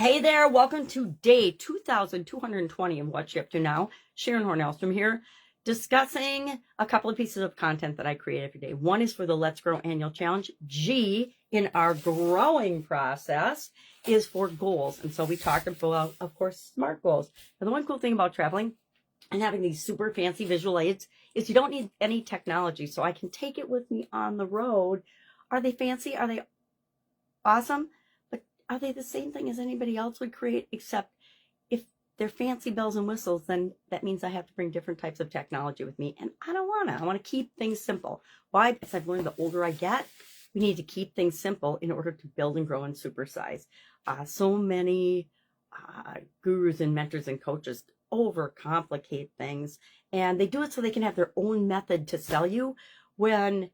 Hey there, welcome to day 2220 of What's She Up To Now. Sharon Horne-Ellstrom here, discussing a couple of pieces of content that I create every day. One is for the Let's Grow Annual Challenge. G in our growing process is for goals. And so we talked about, of course, SMART goals. And the one cool thing about traveling and having these super fancy visual aids is you don't need any technology. So I can take it with me on the road. Are they fancy? Are they awesome? Are they the same thing as anybody else would create, except if they're fancy bells and whistles, then that means I have to bring different types of technology with me. And I don't want to. I want to keep things simple. Why? Because I've learned the older I get, we need to keep things simple in order to build and grow and supersize. So many gurus and mentors and coaches overcomplicate things, and they do it so they can have their own method to sell you, when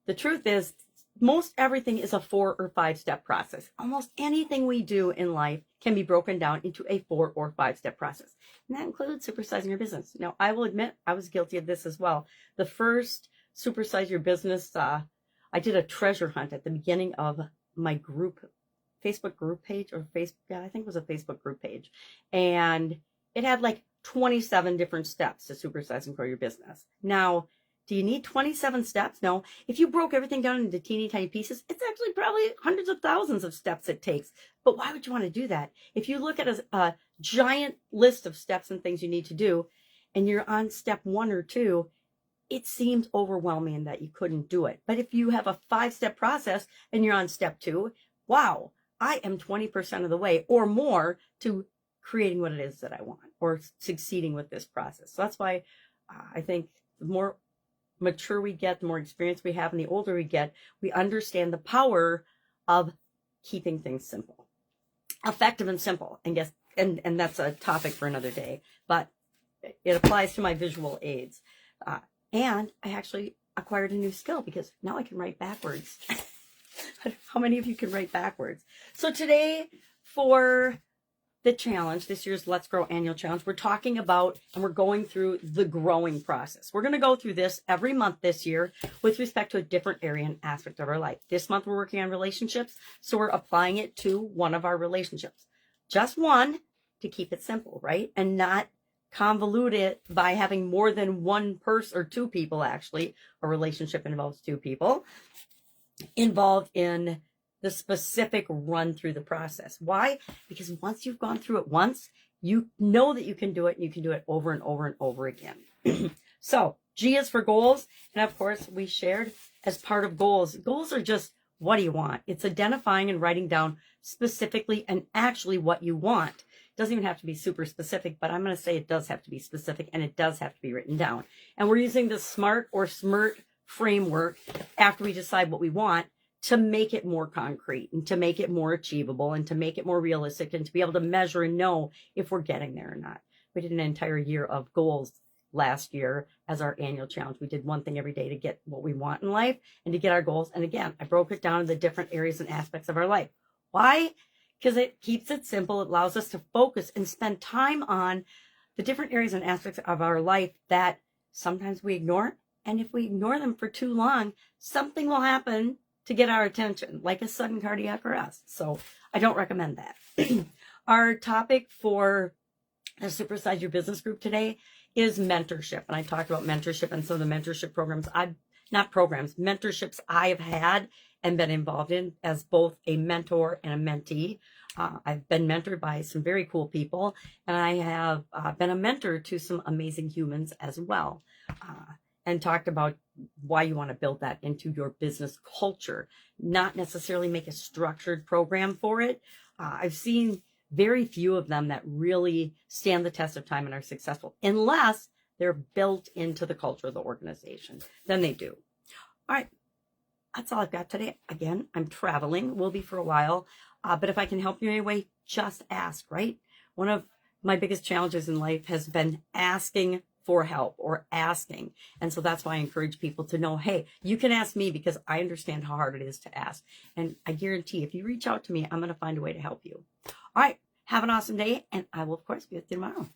the truth is, most everything is a 4 or 5 step process. Almost anything we do in life can be broken down into a 4 or 5 step process. And that includes supersizing your business. Now, I will admit I was guilty of this as well. The first Supersize Your Business, I did a treasure hunt at the beginning of my Facebook group page, or I think it was a Facebook group page. And it had like 27 different steps to supersize and grow your business. Now, do you need 27 steps? No. If you broke everything down into teeny tiny pieces, it's actually probably hundreds of thousands of steps it takes. But why would you want to do that? If you look at a giant list of steps and things you need to do, and you're on step 1 or 2, it seems overwhelming that you couldn't do it. But if you have a 5-step process and you're on step 2, wow, I am 20% of the way or more to creating what it is that I want, or succeeding with this process. So that's why I think the more mature we get, the more experience we have, and the older we get, we understand the power of keeping things simple, effective and simple. And that's a topic for another day, but it applies to my visual aids. And I actually acquired a new skill, because now I can write backwards. How many of you can write backwards? So today, for the challenge, this year's Let's Grow Annual Challenge, we're talking about, and we're going through the growing process. We're going to go through this every month this year with respect to a different area and aspect of our life. This month we're working on relationships, so we're applying it to one of our relationships. Just one, to keep it simple, right? And not convolute it by having more than one person, or 2 people actually. A relationship involves 2 people involved in the specific run through the process. Why? Because once you've gone through it once, you know that you can do it, and you can do it over and over and over again. So G is for goals. And of course, we shared as part of goals. Goals are just, what do you want? It's identifying and writing down specifically and actually what you want. It doesn't even have to be super specific, but I'm going to say it does have to be specific, and it does have to be written down. And we're using the SMART or SMIRT framework after we decide what we want, to make it more concrete, and to make it more achievable, and to make it more realistic, and to be able to measure and know if we're getting there or not. We did an entire year of goals last year as our annual challenge. We did one thing every day to get what we want in life and to get our goals. And again, I broke it down into different areas and aspects of our life. Why? Because it keeps it simple. It allows us to focus and spend time on the different areas and aspects of our life that sometimes we ignore. And if we ignore them for too long, something will happen to get our attention, like a sudden cardiac arrest. So I don't recommend that. Our topic for the Supersize Your Business group today is mentorship. And I talked about mentorship and some of the mentorship programs, mentorships I have had and been involved in as both a mentor and a mentee. I've been mentored by some very cool people, and I have been a mentor to some amazing humans as well. And talked about why you want to build that into your business culture, not necessarily make a structured program for it. I've seen very few of them that really stand the test of time and are successful, unless they're built into the culture of the organization. Then they do. All right. That's all I've got today. Again, I'm traveling. Will be for a while. But if I can help you in any way, just ask, right? One of my biggest challenges in life has been asking for help, or asking. And so that's why I encourage people to know, hey, you can ask me, because I understand how hard it is to ask. And I guarantee if you reach out to me, I'm going to find a way to help you. All right. Have an awesome day. And I will, of course, be with you tomorrow.